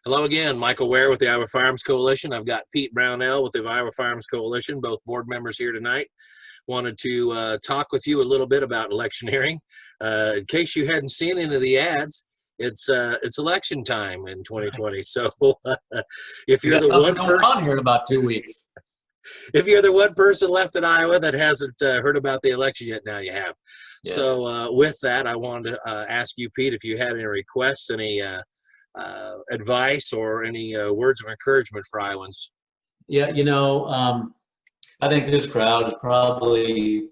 Hello again, Michael Ware with the Iowa Firearms Coalition. I've got Pete Brownell with the Iowa Firearms Coalition, both board members here tonight. Wanted to talk with you a little bit about electioneering. In case you hadn't seen any of the ads, it's election time in 2020. So if you're the one person here in about 2 weeks, if you're the one person left in Iowa that hasn't heard about the election yet, now you have. Yeah. So with that, I wanted to ask you, Pete, if you had any requests, any advice or any words of encouragement for Iowans. Yeah, I think this crowd is probably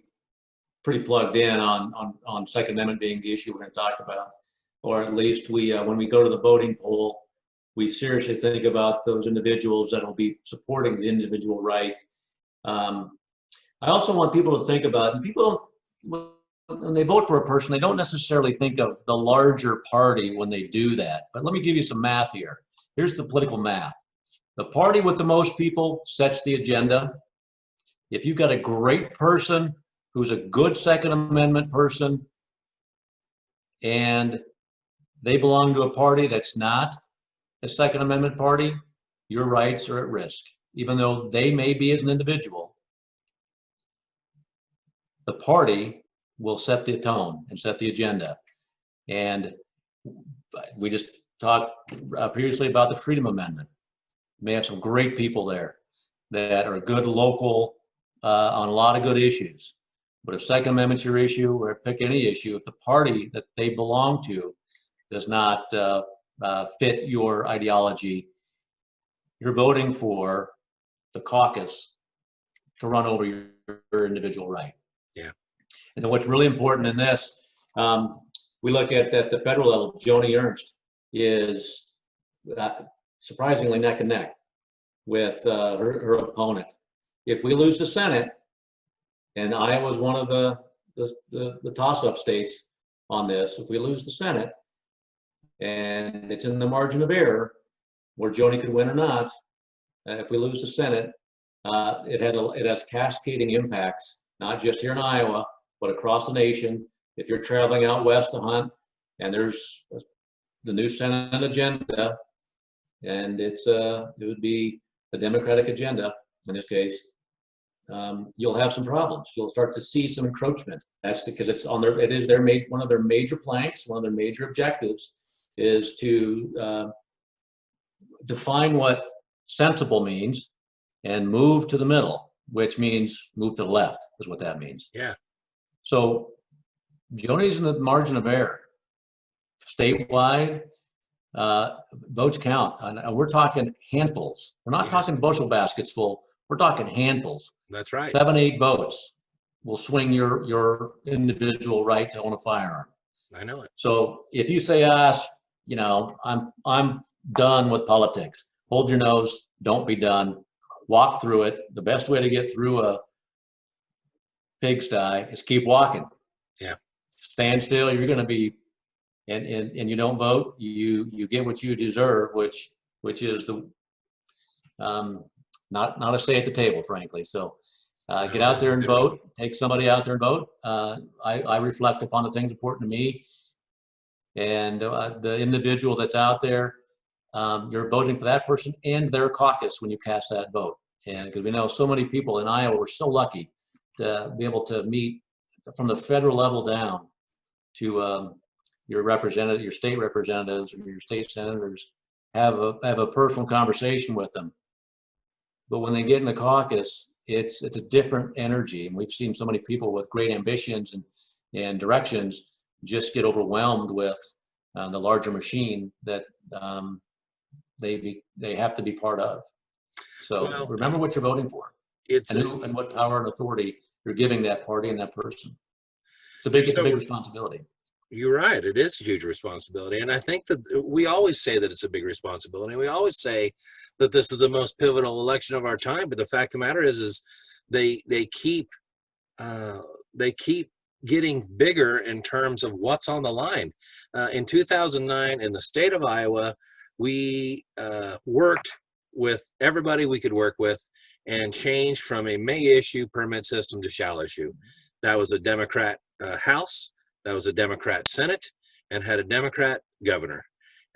pretty plugged in on Second Amendment being the issue we're going to talk about, or at least we when we go to the voting poll, we seriously think about those individuals that will be supporting the individual right. I also want people to think about, and people, when they vote for a person, they don't necessarily think of the larger party when they do that. But let me give you some math here. Here's the political math. The party with the most people sets the agenda. If you've got a great person who's a good Second Amendment person and they belong to a party that's not a Second Amendment party, your rights are at risk. Even though they may be as an individual, the party will set the tone and set the agenda. And we just talked previously about the Freedom Amendment. You may have some great people there that are good local on a lot of good issues. But if Second Amendment's your issue, or pick any issue, if the party that they belong to does not fit your ideology, you're voting for the caucus to run over your individual right. Yeah. And then what's really important in this, we look at the federal level, Joni Ernst is surprisingly neck and neck with her opponent. If we lose the Senate, and Iowa's one of the toss-up states on this, if we lose the Senate, and it's in the margin of error where Joni could win or not, if we lose the Senate, it has cascading impacts, not just here in Iowa, but across the nation. If you're traveling out west to hunt and there's the new Senate agenda, and it would be the Democratic agenda in this case, you'll have some problems. You'll start to see some encroachment. That's because it's on their, it is their one of their major planks, one of their major objectives is to define what sensible means and move to the middle, which means move to the left is what that means. Yeah. So Joni's in the margin of error. Statewide, votes count. And we're talking handfuls. We're not talking bushel baskets full. We're talking handfuls. That's right. 7, 8 votes will swing your individual right to own a firearm. I know it. So if you say, I'm done with politics, hold your nose, don't be done, walk through it. The best way to get through a pigsty is keep walking. Yeah. Stand still, you're going to be, and you don't vote, you get what you deserve, which is the not a say at the table, frankly. So get out there and vote. Take somebody out there and vote. I reflect upon the things important to me, and the individual that's out there, you're voting for that person and their caucus when you cast that vote. And because we know so many people in Iowa, we're so lucky to be able to meet from the federal level down to your representative, your state representatives, or your state senators, have a personal conversation with them. But when they get in the caucus, it's a different energy, and we've seen so many people with great ambitions and directions just get overwhelmed with the larger machine that they have to be part of. So remember what you're voting for. And what power and authority you're giving that party and that person. It's a big responsibility. You're right. It is a huge responsibility. And I think that we always say that it's a big responsibility. We always say that this is the most pivotal election of our time. But the fact of the matter is they keep getting bigger in terms of what's on the line. In 2009, in the state of Iowa, we worked with everybody we could work with and changed from a may issue permit system to shall issue. That was a Democrat House, that was a Democrat Senate, and had a Democrat governor.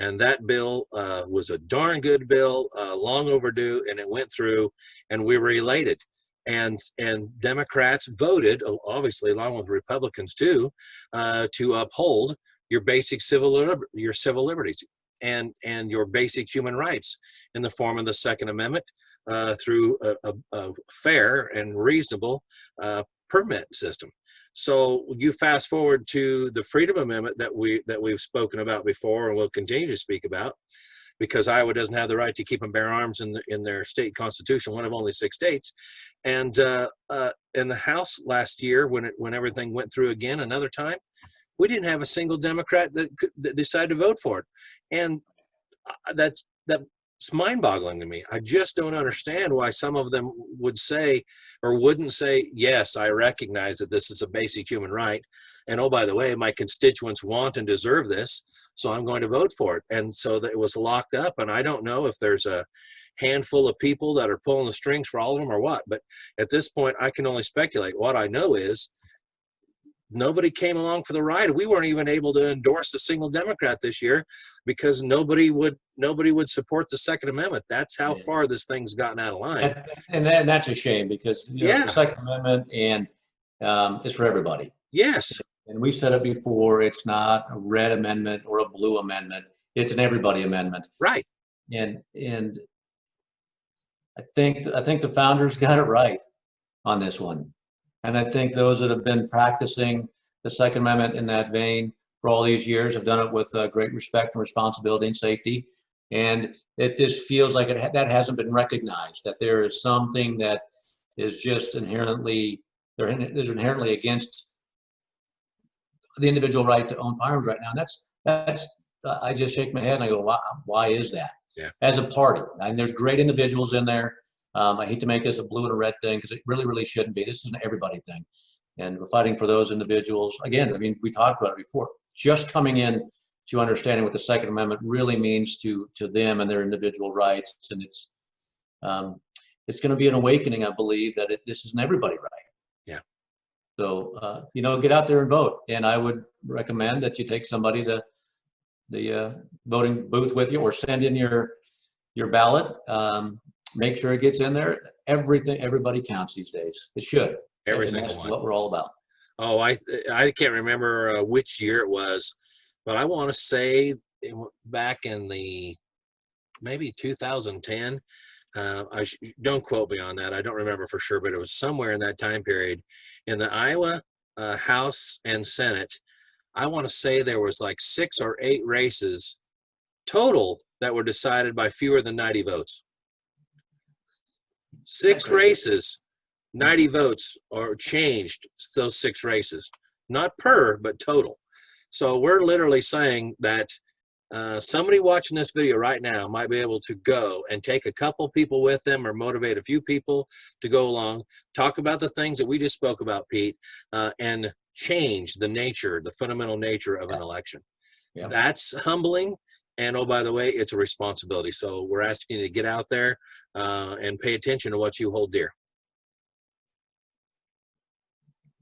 And that bill was a darn good bill, long overdue, and it went through, and we were elated. And Democrats voted, obviously along with Republicans too, to uphold your basic civil liberties and your basic human rights in the form of the Second Amendment, through a fair and reasonable permit system. So you fast forward to the Freedom Amendment that we've spoken about before and will continue to speak about, because Iowa doesn't have the right to keep and bear arms in their state constitution, one of only 6 states. And in the House last year, when everything went through again another time, we didn't have a single Democrat that decided to vote for it. And that's mind-boggling to me. I just don't understand why some of them would say or wouldn't say, yes, I recognize that this is a basic human right. And oh, by the way, my constituents want and deserve this, so I'm going to vote for it. And so that it was locked up. And I don't know if there's a handful of people that are pulling the strings for all of them or what. But at this point, I can only speculate. What I know is nobody came along for the ride. We weren't even able to endorse a single Democrat this year because nobody would support the Second Amendment. That's how far this thing's gotten out of line. And that's a shame, because the Second Amendment and is for everybody. Yes. And we said it before, it's not a red amendment or a blue amendment. It's an everybody amendment. Right. And I think the founders got it right on this one. And I think those that have been practicing the Second Amendment in that vein for all these years have done it with great respect and responsibility and safety. And it just feels like that hasn't been recognized, that there is something that is just inherently against the individual right to own firearms right now. And that's I just shake my head and I go, why is that? Yeah. As a party, and there's great individuals in there. I hate to make this a blue and a red thing, because it really, really shouldn't be. This is an everybody thing. And we're fighting for those individuals. Again, I mean, we talked about it before. Just coming in to understanding what the Second Amendment really means to them and their individual rights. And it's going to be an awakening, I believe, that this is an everybody right. Yeah. So, get out there and vote. And I would recommend that you take somebody to the voting booth with you, or send in your ballot. Make sure it gets in there. Everybody counts these days. It should. Every and single that's one. what we're all about. Oh, I can't remember which year it was, but I want to say back in maybe 2010. Don't quote me on that. I don't remember for sure, but it was somewhere in that time period in the Iowa House and Senate. I want to say there was like 6 or 8 races total that were decided by fewer than 90 votes. 6 races, 90 votes are changed those 6 races, not per, but total. So we're literally saying that somebody watching this video right now might be able to go and take a couple people with them, or motivate a few people to go along, talk about the things that we just spoke about, Pete, and change the fundamental nature of an election. Yeah. That's humbling. And oh, by the way, it's a responsibility. So we're asking you to get out there and pay attention to what you hold dear.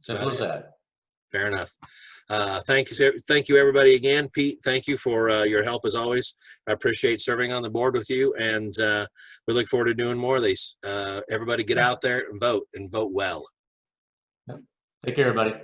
Simple as that. Fair enough. Thank you, everybody, again. Pete, thank you for your help as always. I appreciate serving on the board with you, and we look forward to doing more of these. Everybody get out there and vote well. Take care, everybody.